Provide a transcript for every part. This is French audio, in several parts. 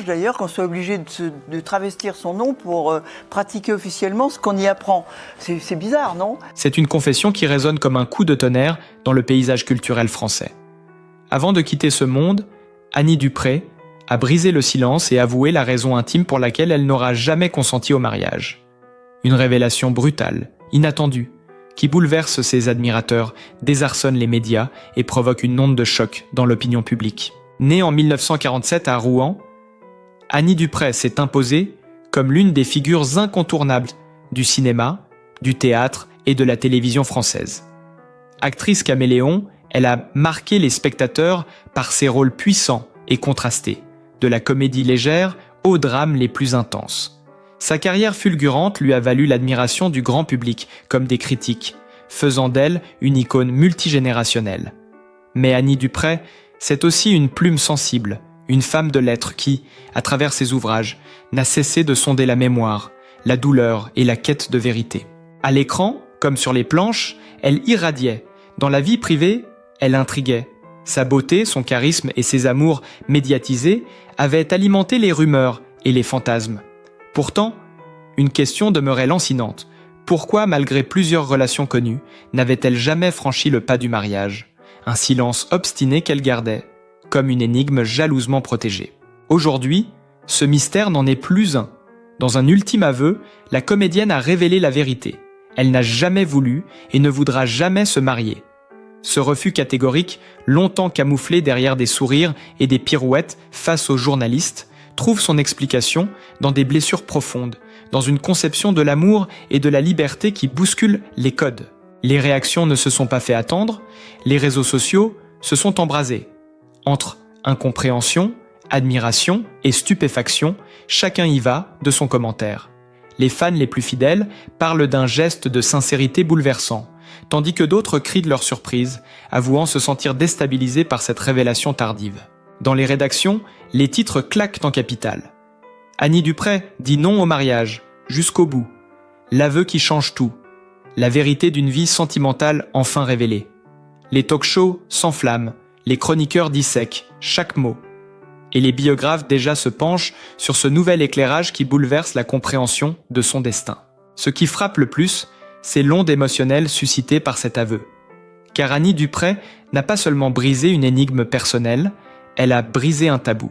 D'ailleurs qu'on soit obligé de travestir son nom pour pratiquer officiellement ce qu'on y apprend. C'est bizarre, non? C'est une confession qui résonne comme un coup de tonnerre dans le paysage culturel français. Avant de quitter ce monde, Annie Dupré a brisé le silence et avoué la raison intime pour laquelle elle n'aura jamais consenti au mariage. Une révélation brutale, inattendue, qui bouleverse ses admirateurs, désarçonne les médias et provoque une onde de choc dans l'opinion publique. Née en 1947 à Rouen, Annie Dupré s'est imposée comme l'une des figures incontournables du cinéma, du théâtre et de la télévision française. Actrice caméléon, elle a marqué les spectateurs par ses rôles puissants et contrastés, de la comédie légère aux drames les plus intenses. Sa carrière fulgurante lui a valu l'admiration du grand public comme des critiques, faisant d'elle une icône multigénérationnelle. Mais Annie Dupré, c'est aussi une plume sensible, une femme de lettres qui, à travers ses ouvrages, n'a cessé de sonder la mémoire, la douleur et la quête de vérité. À l'écran, comme sur les planches, elle irradiait. Dans la vie privée, elle intriguait. Sa beauté, son charisme et ses amours médiatisés avaient alimenté les rumeurs et les fantasmes. Pourtant, une question demeurait lancinante. Pourquoi, malgré plusieurs relations connues, n'avait-elle jamais franchi le pas du mariage? Un silence obstiné qu'elle gardait, comme une énigme jalousement protégée. Aujourd'hui, ce mystère n'en est plus un. Dans un ultime aveu, la comédienne a révélé la vérité. Elle n'a jamais voulu et ne voudra jamais se marier. Ce refus catégorique, longtemps camouflé derrière des sourires et des pirouettes face aux journalistes, trouve son explication dans des blessures profondes, dans une conception de l'amour et de la liberté qui bouscule les codes. Les réactions ne se sont pas fait attendre, les réseaux sociaux se sont embrasés. Entre incompréhension, admiration et stupéfaction, chacun y va de son commentaire. Les fans les plus fidèles parlent d'un geste de sincérité bouleversant, tandis que d'autres crient de leur surprise, avouant se sentir déstabilisés par cette révélation tardive. Dans les rédactions, les titres claquent en capitale. Annie Dupré dit non au mariage, jusqu'au bout. L'aveu qui change tout. La vérité d'une vie sentimentale enfin révélée. Les talk-shows s'enflamment. Les chroniqueurs dissèquent chaque mot. Et les biographes déjà se penchent sur ce nouvel éclairage qui bouleverse la compréhension de son destin. Ce qui frappe le plus, c'est l'onde émotionnelle suscitée par cet aveu. Car Annie Dupré n'a pas seulement brisé une énigme personnelle, elle a brisé un tabou.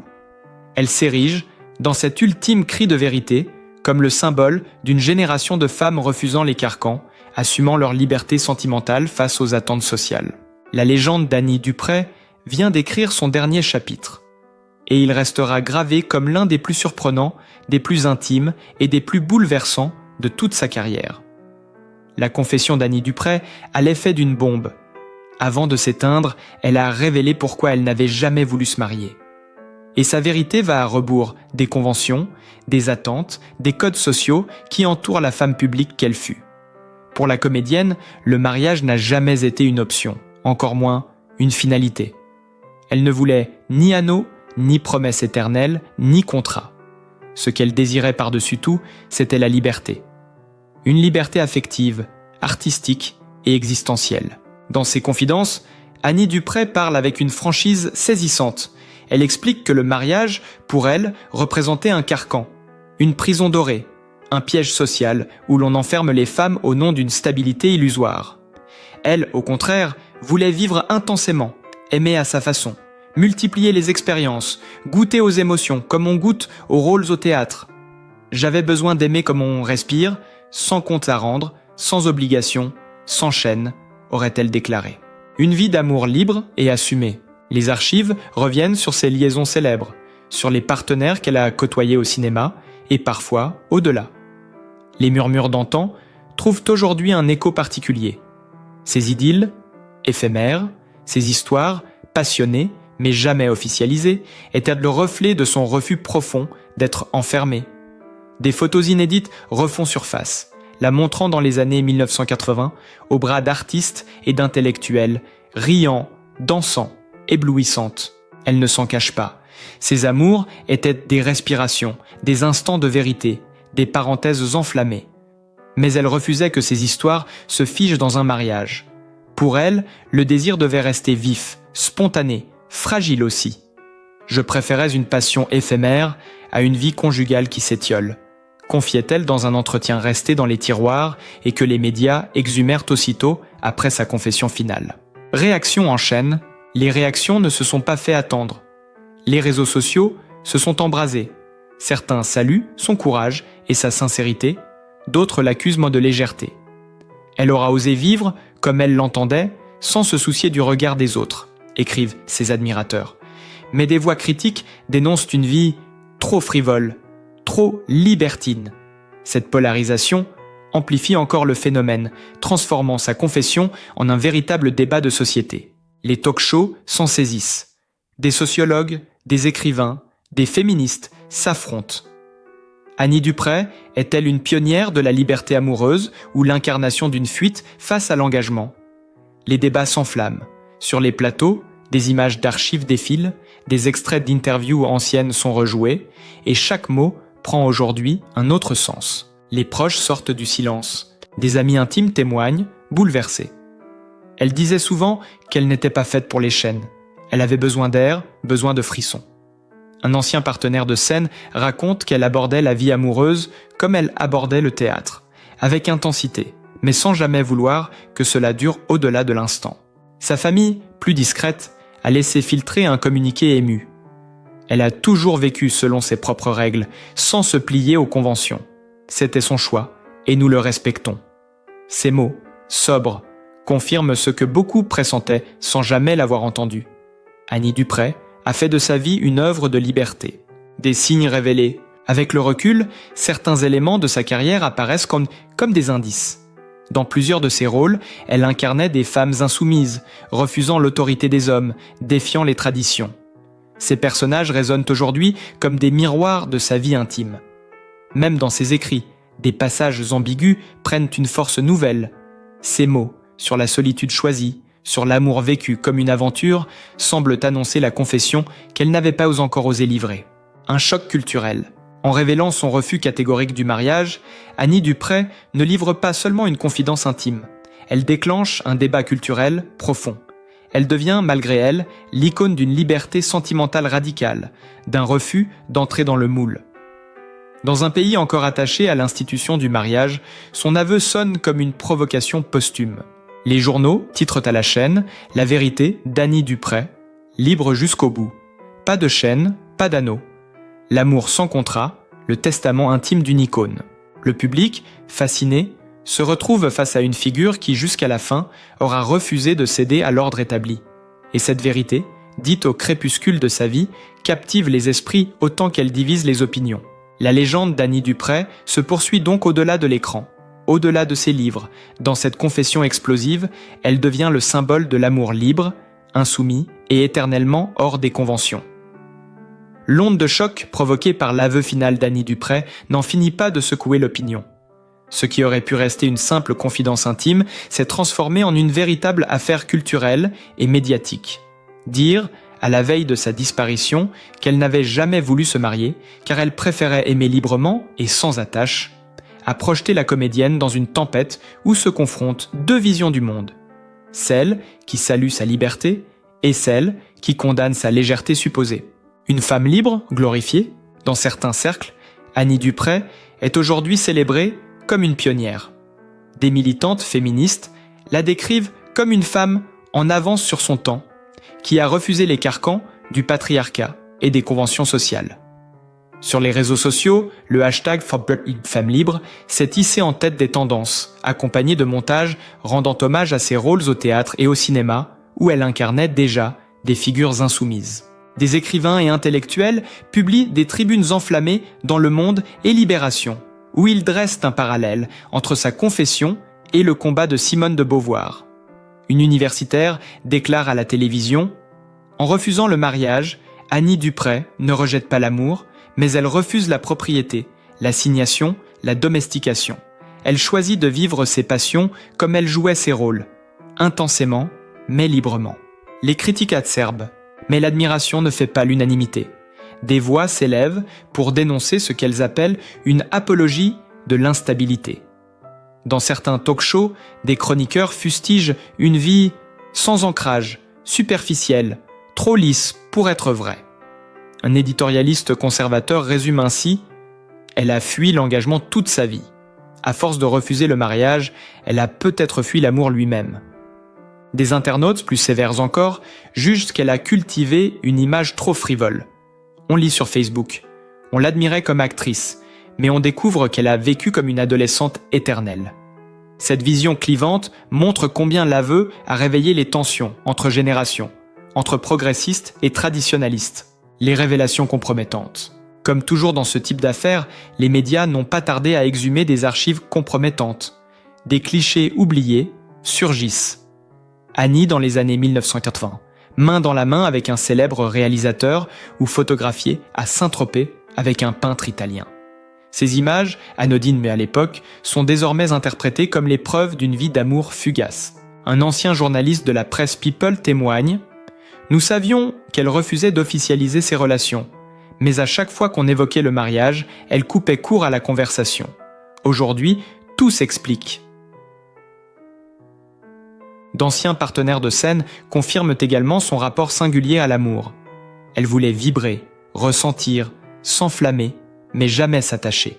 Elle s'érige, dans cet ultime cri de vérité, comme le symbole d'une génération de femmes refusant les carcans, assumant leur liberté sentimentale face aux attentes sociales. La légende d'Annie Dupré vient d'écrire son dernier chapitre. Et il restera gravé comme l'un des plus surprenants, des plus intimes et des plus bouleversants de toute sa carrière. La confession d'Annie Dupré a l'effet d'une bombe. Avant de s'éteindre, elle a révélé pourquoi elle n'avait jamais voulu se marier. Et sa vérité va à rebours des conventions, des attentes, des codes sociaux qui entourent la femme publique qu'elle fut. Pour la comédienne, le mariage n'a jamais été une option, encore moins une finalité. Elle ne voulait ni anneau, ni promesse éternelle, ni contrat. Ce qu'elle désirait par-dessus tout, c'était la liberté. Une liberté affective, artistique et existentielle. Dans ses confidences, Annie Dupré parle avec une franchise saisissante. Elle explique que le mariage, pour elle, représentait un carcan, une prison dorée, un piège social où l'on enferme les femmes au nom d'une stabilité illusoire. Elle, au contraire, voulait vivre intensément, aimer à sa façon, multiplier les expériences, goûter aux émotions comme on goûte aux rôles au théâtre. J'avais besoin d'aimer comme on respire, sans compte à rendre, sans obligation, sans chaîne, aurait-elle déclaré. Une vie d'amour libre et assumée. Les archives reviennent sur ses liaisons célèbres, sur les partenaires qu'elle a côtoyés au cinéma et parfois au-delà. Les murmures d'antan trouvent aujourd'hui un écho particulier. Ces idylles, éphémères, ces histoires, passionnées, mais jamais officialisées, étaient le reflet de son refus profond d'être enfermée. Des photos inédites refont surface, la montrant dans les années 1980 aux bras d'artistes et d'intellectuels, riant, dansant, éblouissante. Elle ne s'en cache pas. Ses amours étaient des respirations, des instants de vérité, des parenthèses enflammées. Mais elle refusait que ces histoires se figent dans un mariage. Pour elle, le désir devait rester vif, spontané, fragile aussi. Je préférais une passion éphémère à une vie conjugale qui s'étiole, confiait-elle dans un entretien resté dans les tiroirs et que les médias exhumèrent aussitôt après sa confession finale. Réaction en chaîne, les réactions ne se sont pas fait attendre. Les réseaux sociaux se sont embrasés. Certains saluent son courage et sa sincérité, d'autres l'accusent de légèreté. Elle aura osé vivre comme elle l'entendait, sans se soucier du regard des autres, écrivent ses admirateurs. Mais des voix critiques dénoncent une vie trop frivole, trop libertine. Cette polarisation amplifie encore le phénomène, transformant sa confession en un véritable débat de société. Les talk-shows s'en saisissent. Des sociologues, des écrivains, des féministes s'affrontent. Annie Dupray est-elle une pionnière de la liberté amoureuse ou l'incarnation d'une fuite face à l'engagement ? Les débats s'enflamment. Sur les plateaux, des images d'archives défilent, des extraits d'interviews anciennes sont rejoués, et chaque mot prend aujourd'hui un autre sens. Les proches sortent du silence. Des amis intimes témoignent, bouleversés. Elle disait souvent qu'elle n'était pas faite pour les chaînes. Elle avait besoin d'air, besoin de frissons. Un ancien partenaire de scène raconte qu'elle abordait la vie amoureuse comme elle abordait le théâtre, avec intensité, mais sans jamais vouloir que cela dure au-delà de l'instant. Sa famille, plus discrète, a laissé filtrer un communiqué ému. Elle a toujours vécu selon ses propres règles, sans se plier aux conventions. C'était son choix, et nous le respectons. Ces mots, sobres, confirment ce que beaucoup pressentaient sans jamais l'avoir entendu. Annie Dupray a fait de sa vie une œuvre de liberté. Des signes révélés. Avec le recul, certains éléments de sa carrière apparaissent comme des indices. Dans plusieurs de ses rôles, elle incarnait des femmes insoumises, refusant l'autorité des hommes, défiant les traditions. Ces personnages résonnent aujourd'hui comme des miroirs de sa vie intime. Même dans ses écrits, des passages ambigus prennent une force nouvelle. Ces mots, sur la solitude choisie, sur l'amour vécu comme une aventure, semblent annoncer la confession qu'elle n'avait pas encore osé livrer. Un choc culturel. En révélant son refus catégorique du mariage, Annie Dupray ne livre pas seulement une confidence intime. Elle déclenche un débat culturel profond. Elle devient, malgré elle, l'icône d'une liberté sentimentale radicale, d'un refus d'entrer dans le moule. Dans un pays encore attaché à l'institution du mariage, son aveu sonne comme une provocation posthume. Les journaux titrent à la chaîne « La vérité d'Annie Dupray », libre jusqu'au bout. Pas de chaîne, pas d'anneau. L'amour sans contrat, le testament intime d'une icône. Le public, fasciné, se retrouve face à une figure qui, jusqu'à la fin, aura refusé de céder à l'ordre établi. Et cette vérité, dite au crépuscule de sa vie, captive les esprits autant qu'elle divise les opinions. La légende d'Annie Dupray se poursuit donc au-delà de l'écran. Au-delà de ses livres, dans cette confession explosive, elle devient le symbole de l'amour libre, insoumis et éternellement hors des conventions. L'onde de choc provoquée par l'aveu final d'Annie Dupray n'en finit pas de secouer l'opinion. Ce qui aurait pu rester une simple confidence intime s'est transformé en une véritable affaire culturelle et médiatique. Dire, à la veille de sa disparition, qu'elle n'avait jamais voulu se marier, car elle préférait aimer librement et sans attache, a projeté la comédienne dans une tempête où se confrontent deux visions du monde. Celle qui salue sa liberté et celle qui condamne sa légèreté supposée. Une femme libre, glorifiée, dans certains cercles, Annie Dupray est aujourd'hui célébrée comme une pionnière. Des militantes féministes la décrivent comme une femme en avance sur son temps, qui a refusé les carcans du patriarcat et des conventions sociales. Sur les réseaux sociaux, le hashtag #FemmeLibre s'est hissé en tête des tendances, accompagné de montages rendant hommage à ses rôles au théâtre et au cinéma, où elle incarnait déjà des figures insoumises. Des écrivains et intellectuels publient des tribunes enflammées dans Le Monde et Libération, où ils dressent un parallèle entre sa confession et le combat de Simone de Beauvoir. Une universitaire déclare à la télévision « En refusant le mariage, Annie Dupray ne rejette pas l'amour, mais elle refuse la propriété, l'assignation, la domestication. Elle choisit de vivre ses passions comme elle jouait ses rôles, intensément, mais librement. » Les critiques acerbent, mais l'admiration ne fait pas l'unanimité. Des voix s'élèvent pour dénoncer ce qu'elles appellent une apologie de l'instabilité. Dans certains talk-shows, des chroniqueurs fustigent une vie sans ancrage, superficielle, trop lisse pour être vraie. Un éditorialiste conservateur résume ainsi « Elle a fui l'engagement toute sa vie. À force de refuser le mariage, elle a peut-être fui l'amour lui-même. » Des internautes, plus sévères encore, jugent qu'elle a cultivé une image trop frivole. On lit sur Facebook. On l'admirait comme actrice, mais on découvre qu'elle a vécu comme une adolescente éternelle. Cette vision clivante montre combien l'aveu a réveillé les tensions entre générations, entre progressistes et traditionalistes. Les révélations compromettantes. Comme toujours dans ce type d'affaires, les médias n'ont pas tardé à exhumer des archives compromettantes. Des clichés oubliés surgissent. Annie dans les années 1980, main dans la main avec un célèbre réalisateur ou photographiée à Saint-Tropez avec un peintre italien. Ces images, anodines mais à l'époque, sont désormais interprétées comme les preuves d'une vie d'amour fugace. Un ancien journaliste de la presse People témoigne « Nous savions qu'elle refusait d'officialiser ses relations, mais à chaque fois qu'on évoquait le mariage, elle coupait court à la conversation. Aujourd'hui, tout s'explique. » D'anciens partenaires de scène confirment également son rapport singulier à l'amour. Elle voulait vibrer, ressentir, s'enflammer, mais jamais s'attacher.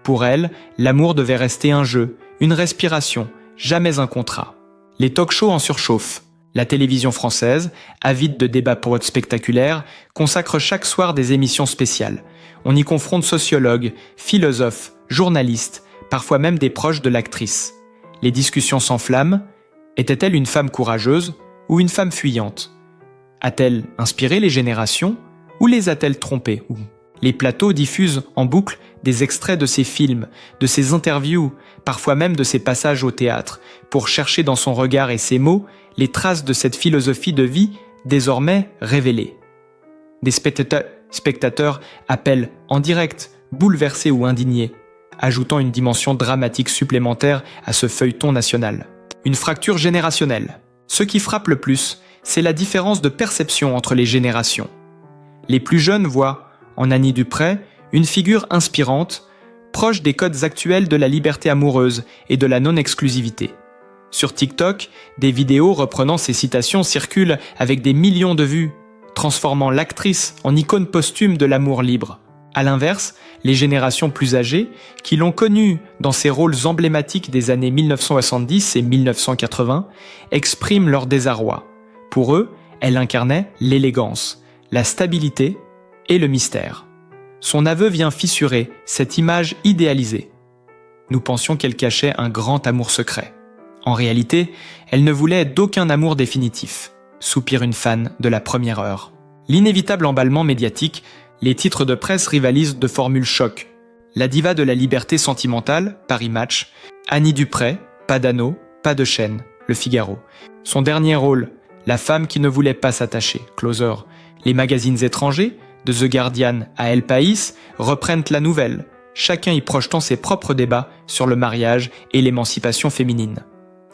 Pour elle, l'amour devait rester un jeu, une respiration, jamais un contrat. Les talk-shows en surchauffent. La télévision française, avide de débats spectaculaires, consacre chaque soir des émissions spéciales. On y confronte sociologues, philosophes, journalistes, parfois même des proches de l'actrice. Les discussions s'enflamment. Était-elle une femme courageuse ou une femme fuyante? A-t-elle inspiré les générations ou les a-t-elle trompées? Les plateaux diffusent en boucle des extraits de ses films, de ses interviews, parfois même de ses passages au théâtre, pour chercher dans son regard et ses mots les traces de cette philosophie de vie désormais révélée. Des spectateurs appellent en direct, bouleversés ou indignés, ajoutant une dimension dramatique supplémentaire à ce feuilleton national. Une fracture générationnelle. Ce qui frappe le plus, c'est la différence de perception entre les générations. Les plus jeunes voient, en Annie Dupray, une figure inspirante, proche des codes actuels de la liberté amoureuse et de la non-exclusivité. Sur TikTok, des vidéos reprenant ces citations circulent avec des millions de vues, transformant l'actrice en icône posthume de l'amour libre. A l'inverse, les générations plus âgées, qui l'ont connue dans ses rôles emblématiques des années 1970 et 1980, expriment leur désarroi. Pour eux, elle incarnait l'élégance, la stabilité et le mystère. Son aveu vient fissurer cette image idéalisée. Nous pensions qu'elle cachait un grand amour secret. En réalité, elle ne voulait d'aucun amour définitif, soupire une fan de la première heure. L'inévitable emballement médiatique, les titres de presse rivalisent de formules choc. La diva de la liberté sentimentale, Paris Match, Annie Dupray, pas d'anneau, pas de chaîne, Le Figaro. Son dernier rôle, la femme qui ne voulait pas s'attacher, Closer. Les magazines étrangers, de The Guardian à El País, reprennent la nouvelle, chacun y projetant ses propres débats sur le mariage et l'émancipation féminine.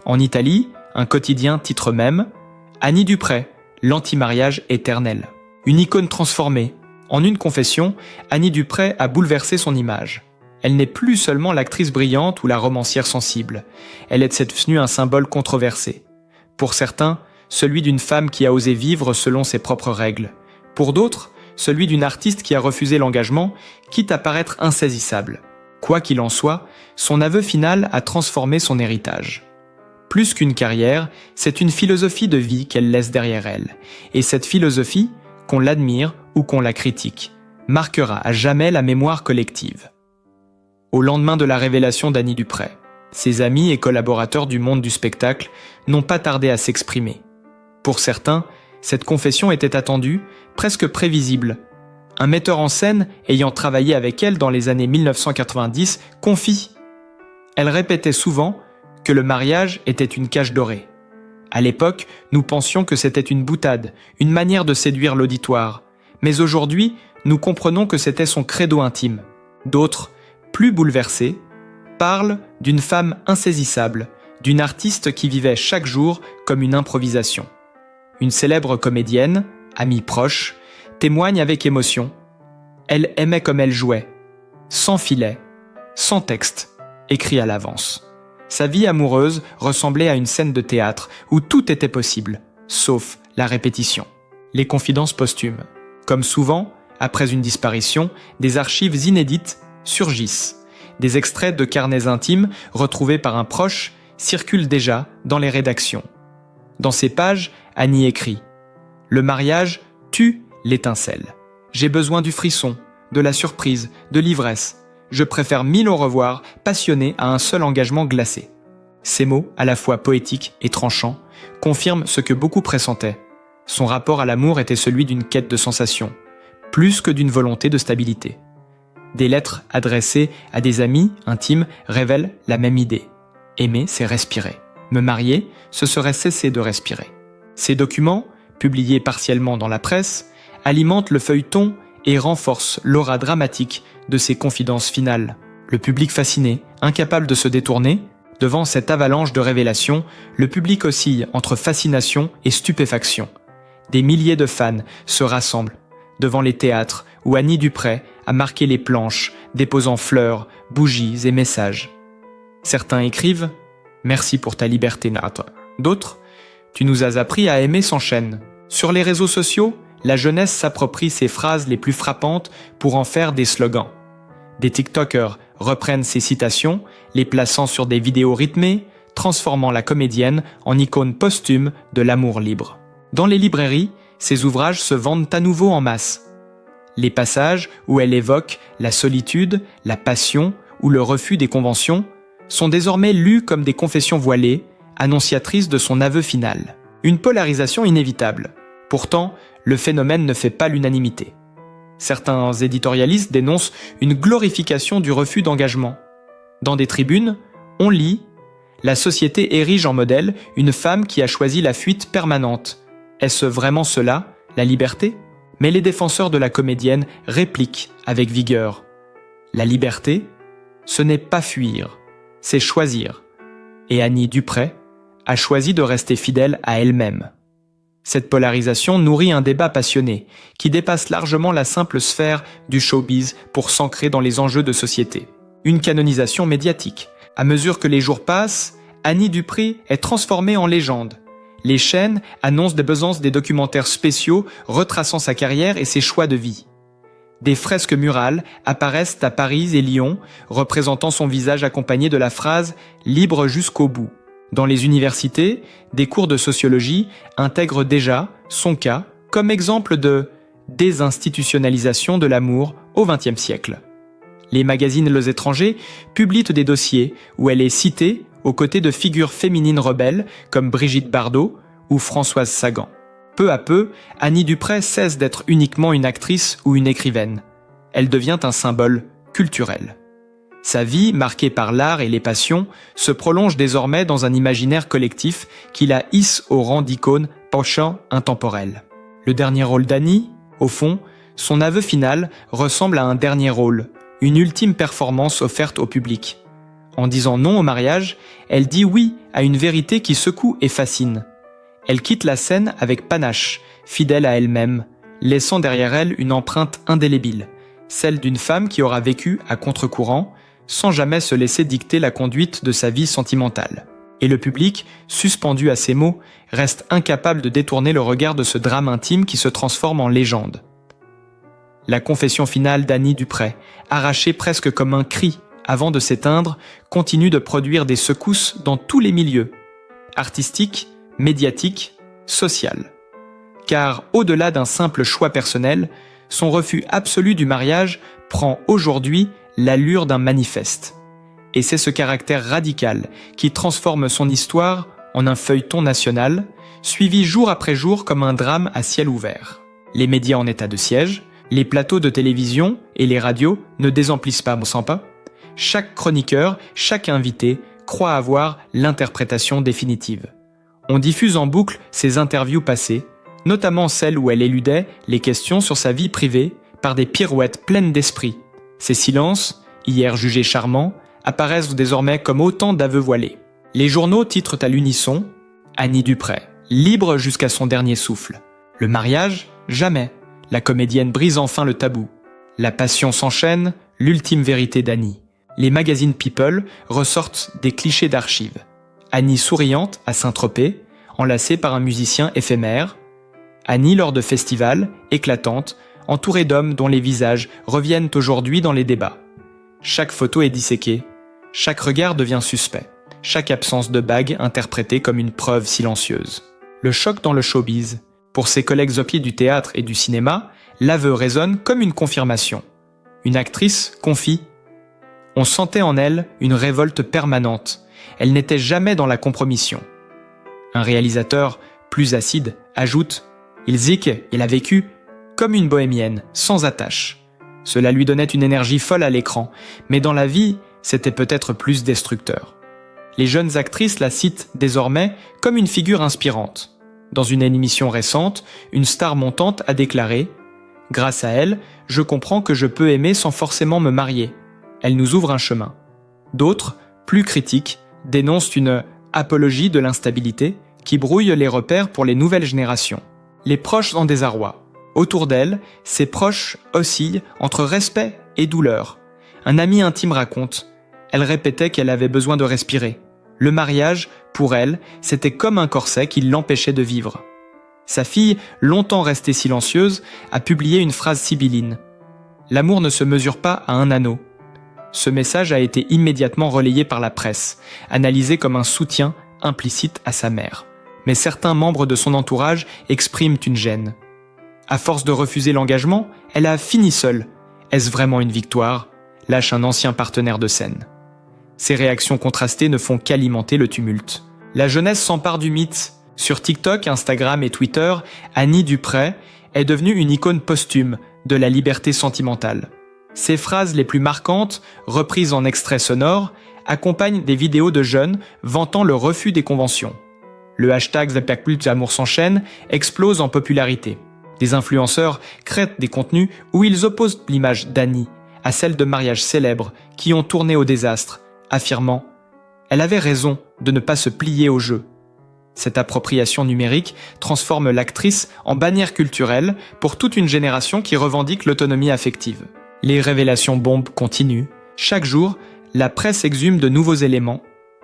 En Italie, un quotidien titre même « Annie Dupray, l'anti-mariage éternel ». Une icône transformée. En une confession, Annie Dupray a bouleversé son image. Elle n'est plus seulement l'actrice brillante ou la romancière sensible. Elle est devenue un symbole controversé. Pour certains, celui d'une femme qui a osé vivre selon ses propres règles. Pour d'autres, celui d'une artiste qui a refusé l'engagement, quitte à paraître insaisissable. Quoi qu'il en soit, son aveu final a transformé son héritage. Plus qu'une carrière, c'est une philosophie de vie qu'elle laisse derrière elle. Et cette philosophie, qu'on l'admire ou qu'on la critique, marquera à jamais la mémoire collective. Au lendemain de la révélation d'Annie Dupray, ses amis et collaborateurs du monde du spectacle n'ont pas tardé à s'exprimer. Pour certains, cette confession était attendue, presque prévisible. Un metteur en scène ayant travaillé avec elle dans les années 1990 confie. Elle répétait souvent que le mariage était une cage dorée. À l'époque, nous pensions que c'était une boutade, une manière de séduire l'auditoire. Mais aujourd'hui, nous comprenons que c'était son credo intime. D'autres, plus bouleversés, parlent d'une femme insaisissable, d'une artiste qui vivait chaque jour comme une improvisation. Une célèbre comédienne, amie proche, témoigne avec émotion. Elle aimait comme elle jouait, sans filet, sans texte, écrit à l'avance. Sa vie amoureuse ressemblait à une scène de théâtre où tout était possible, sauf la répétition. Les confidences posthumes. Comme souvent, Après une disparition, des archives inédites surgissent. Des extraits de carnets intimes retrouvés par un proche circulent déjà dans les rédactions. Dans ces pages, Annie écrit « Le mariage tue l'étincelle. J'ai besoin du frisson, de la surprise, de l'ivresse. Je préfère 1000 au revoir, passionné à un seul engagement glacé. » Ces mots, à la fois poétiques et tranchants, confirment ce que beaucoup pressentaient. Son rapport à l'amour était celui d'une quête de sensation, plus que d'une volonté de stabilité. Des lettres adressées à des amis intimes révèlent la même idée. Aimer, c'est respirer. Me marier, ce serait cesser de respirer. Ces documents, publiés partiellement dans la presse, alimentent le feuilleton et renforcent l'aura dramatique de ses confidences finales. Le public fasciné, incapable de se détourner, devant cette avalanche de révélations, le public oscille entre fascination et stupéfaction. Des milliers de fans se rassemblent devant les théâtres où Annie Dupray a marqué les planches, déposant fleurs, bougies et messages. Certains écrivent « Merci pour ta liberté, Natra ». D'autres « Tu nous as appris à aimer sans chaîne ». Sur les réseaux sociaux, la jeunesse s'approprie ces phrases les plus frappantes pour en faire des slogans. Des TikTokers reprennent ces citations, les plaçant sur des vidéos rythmées, transformant la comédienne en icône posthume de l'amour libre. Dans les librairies, ces ouvrages se vendent à nouveau en masse. Les passages où elle évoque la solitude, la passion ou le refus des conventions sont désormais lus comme des confessions voilées, annonciatrices de son aveu final. Une polarisation inévitable. Pourtant, le phénomène ne fait pas l'unanimité. Certains éditorialistes dénoncent une glorification du refus d'engagement. Dans des tribunes, on lit « La société érige en modèle une femme qui a choisi la fuite permanente. Est-ce vraiment cela, la liberté ?» Mais les défenseurs de la comédienne répliquent avec vigueur « La liberté, ce n'est pas fuir, c'est choisir. » Et Annie Dupray a choisi de rester fidèle à elle-même. Cette polarisation nourrit un débat passionné qui dépasse largement la simple sphère du showbiz pour s'ancrer dans les enjeux de société. Une canonisation médiatique. À mesure que les jours passent, Annie Dupray est transformée en légende. Les chaînes annoncent des besances des documentaires spéciaux retraçant sa carrière et ses choix de vie. Des fresques murales apparaissent à Paris et Lyon, représentant son visage accompagné de la phrase « Libre jusqu'au bout ». Dans les universités, des cours de sociologie intègrent déjà son cas comme exemple de désinstitutionnalisation de l'amour au XXe siècle. Les magazines Les Étrangers publient des dossiers où elle est citée aux côtés de figures féminines rebelles comme Brigitte Bardot ou Françoise Sagan. Peu à peu, Annie Dupray cesse d'être uniquement une actrice ou une écrivaine. Elle devient un symbole culturel. Sa vie, marquée par l'art et les passions, se prolonge désormais dans un imaginaire collectif qui la hisse au rang d'icône penchant intemporelle. Le dernier rôle d'Annie, au fond, son aveu final ressemble à un dernier rôle, une ultime performance offerte au public. En disant non au mariage, elle dit oui à une vérité qui secoue et fascine. Elle quitte la scène avec panache, fidèle à elle-même, laissant derrière elle une empreinte indélébile, celle d'une femme qui aura vécu à contre-courant, sans jamais se laisser dicter la conduite de sa vie sentimentale. Et le public, suspendu à ces mots, reste incapable de détourner le regard de ce drame intime qui se transforme en légende. La confession finale d'Annie Dupray, arrachée presque comme un cri avant de s'éteindre, continue de produire des secousses dans tous les milieux, artistiques, médiatiques, social. Car au-delà d'un simple choix personnel, son refus absolu du mariage prend aujourd'hui l'allure d'un manifeste. Et c'est ce caractère radical qui transforme son histoire en un feuilleton national, suivi jour après jour comme un drame à ciel ouvert. Les médias en état de siège, les plateaux de télévision et les radios ne désemplissent pas sans pas. Chaque chroniqueur, chaque invité croit avoir l'interprétation définitive. On diffuse en boucle ses interviews passées, notamment celles où elle éludait les questions sur sa vie privée par des pirouettes pleines d'esprit. Ces silences, hier jugés charmants, apparaissent désormais comme autant d'aveux voilés. Les journaux titrent à l'unisson « Annie Dupray, libre jusqu'à son dernier souffle ». Le mariage, jamais. La comédienne brise enfin le tabou. La passion s'enchaîne, l'ultime vérité d'Annie. Les magazines People ressortent des clichés d'archives. Annie souriante à Saint-Tropez, enlacée par un musicien éphémère. Annie lors de festivals, éclatante, entourée d'hommes dont les visages reviennent aujourd'hui dans les débats. Chaque photo est disséquée, chaque regard devient suspect, chaque absence de bague interprétée comme une preuve silencieuse. Le choc dans le showbiz. Pour ses collègues au pied du théâtre et du cinéma, l'aveu résonne comme une confirmation. Une actrice confie. On sentait en elle une révolte permanente. Elle n'était jamais dans la compromission. Un réalisateur, plus acide, ajoute « Ilzik, il a vécu comme une bohémienne, sans attache. Cela lui donnait une énergie folle à l'écran, mais dans la vie, c'était peut-être plus destructeur. » Les jeunes actrices la citent désormais comme une figure inspirante. Dans une émission récente, une star montante a déclaré « Grâce à elle, je comprends que je peux aimer sans forcément me marier. Elle nous ouvre un chemin. » D'autres, plus critiques, dénoncent une « apologie de l'instabilité » qui brouille les repères pour les nouvelles générations. Les proches en désarroi. Autour d'elle, ses proches oscillent entre respect et douleur. Un ami intime raconte « Elle répétait qu'elle avait besoin de respirer. Le mariage, pour elle, c'était comme un corset qui l'empêchait de vivre. » Sa fille, longtemps restée silencieuse, a publié une phrase sibylline. « L'amour ne se mesure pas à un anneau. » Ce message a été immédiatement relayé par la presse, analysé comme un soutien implicite à sa mère. Mais certains membres de son entourage expriment une gêne. À force de refuser l'engagement, elle a fini seule. Est-ce vraiment une victoire ? Lâche un ancien partenaire de scène. Ces réactions contrastées ne font qu'alimenter le tumulte. La jeunesse s'empare du mythe. Sur TikTok, Instagram et Twitter, Annie Dupray est devenue une icône posthume de la liberté sentimentale. Ses phrases les plus marquantes, reprises en extraits sonores, accompagnent des vidéos de jeunes vantant le refus des conventions. Le hashtag #Amour s'enchaîne explose en popularité. Des influenceurs créent des contenus où ils opposent l'image d'Annie à celle de mariages célèbres qui ont tourné au désastre, affirmant « Elle avait raison de ne pas se plier au jeu ». Cette appropriation numérique transforme l'actrice en bannière culturelle pour toute une génération qui revendique l'autonomie affective. Les révélations bombes continuent. Chaque jour, la presse exhume de nouveaux éléments.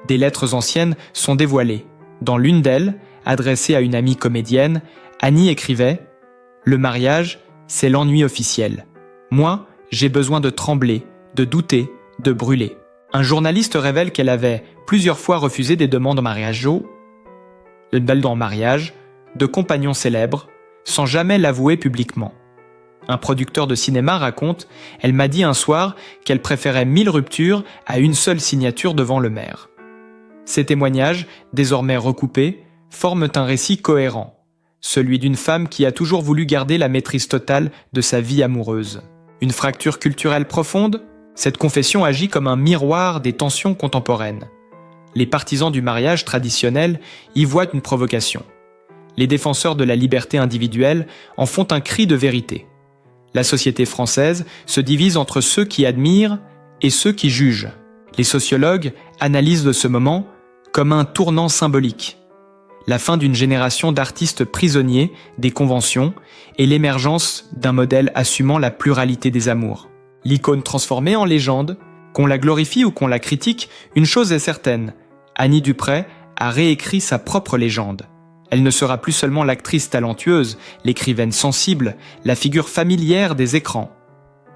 Des lettres anciennes sont dévoilées. Dans l'une d'elles, adressée à une amie comédienne, Annie écrivait « Le mariage, c'est l'ennui officiel. Moi, j'ai besoin de trembler, de douter, de brûler. » Un journaliste révèle qu'elle avait plusieurs fois refusé des demandes en mariage, de compagnons célèbres, sans jamais l'avouer publiquement. Un producteur de cinéma raconte « Elle m'a dit un soir qu'elle préférait 1000 ruptures à une seule signature devant le maire. » Ces témoignages, désormais recoupés, forment un récit cohérent, celui d'une femme qui a toujours voulu garder la maîtrise totale de sa vie amoureuse. Une fracture culturelle profonde ? Cette confession agit comme un miroir des tensions contemporaines. Les partisans du mariage traditionnel y voient une provocation. Les défenseurs de la liberté individuelle en font un cri de vérité. La société française se divise entre ceux qui admirent et ceux qui jugent. Les sociologues analysent ce moment comme un tournant symbolique. La fin d'une génération d'artistes prisonniers des conventions et l'émergence d'un modèle assumant la pluralité des amours. L'icône transformée en légende, qu'on la glorifie ou qu'on la critique, une chose est certaine, Annie Dupray a réécrit sa propre légende. Elle ne sera plus seulement l'actrice talentueuse, l'écrivaine sensible, la figure familière des écrans.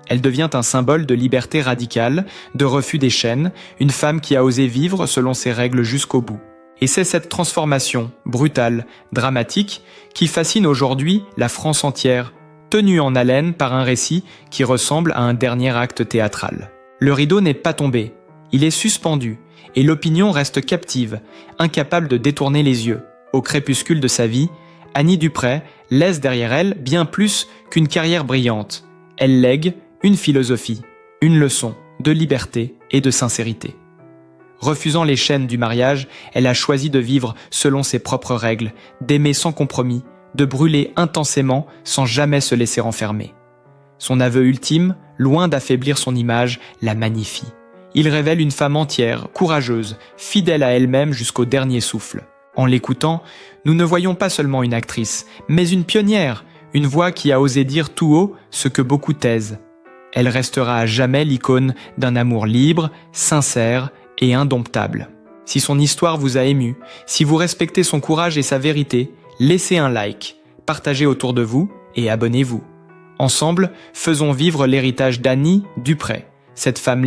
Elle devient un symbole de liberté radicale, de refus des chaînes, une femme qui a osé vivre selon ses règles jusqu'au bout. Et c'est cette transformation, brutale, dramatique, qui fascine aujourd'hui la France entière, tenue en haleine par un récit qui ressemble à un dernier acte théâtral. Le rideau n'est pas tombé, il est suspendu, et l'opinion reste captive, incapable de détourner les yeux. Au crépuscule de sa vie, Annie Dupray laisse derrière elle bien plus qu'une carrière brillante. Elle lègue une philosophie, une leçon de liberté et de sincérité. Refusant les chaînes du mariage, elle a choisi de vivre selon ses propres règles, d'aimer sans compromis, de brûler intensément sans jamais se laisser enfermer. Son aveu ultime, loin d'affaiblir son image, la magnifie. Il révèle une femme entière, courageuse, fidèle à elle-même jusqu'au dernier souffle. En l'écoutant, nous ne voyons pas seulement une actrice, mais une pionnière, une voix qui a osé dire tout haut ce que beaucoup taisent. Elle restera à jamais l'icône d'un amour libre, sincère et indomptable. Si son histoire vous a ému, si vous respectez son courage et sa vérité, laissez un like, partagez autour de vous et abonnez-vous. Ensemble, faisons vivre l'héritage d'Annie Dupré, cette femme